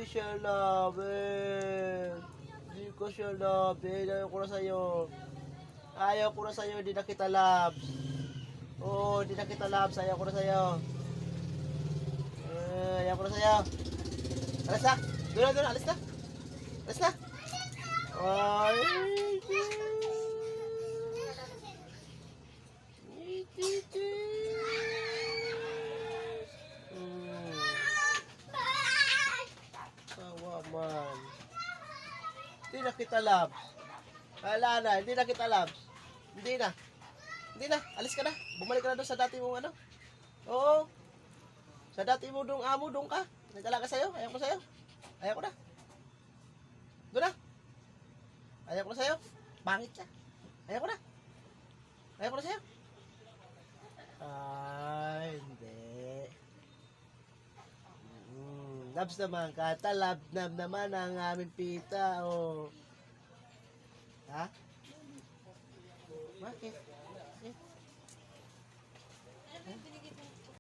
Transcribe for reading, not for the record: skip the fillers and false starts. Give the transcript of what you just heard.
siya labi. Hindi ko siya labi. Ayaw ko na sa'yo. Ayaw ko na sa'yo. Hindi na kita labs. Oo, hindi na kita labs. Ayaw ko na sa'yo. Ayaw ko na sa'yo. Alis na. Doon na. Alis na. Alis na. Ay. Sawa man. Hindi na kita labs. Wala na. Hindi na kita labs. Hindi na. Hindi na. Alis ka na. Bumalik ka na doon sa dati mong ano. Oo. Sa dati mo doon amo. Doon ka. Nagkala ka sa'yo. Ayaw ko sa'yo. Ayaw ko na. Doon na. Ayaw ko na sa'yo. Pangit siya. Ayaw ko na. Ayaw ko na sa'yo. Ay, hindi. Labs naman ka. Talab naman ang aming pita. Oh. Ha? Bakit?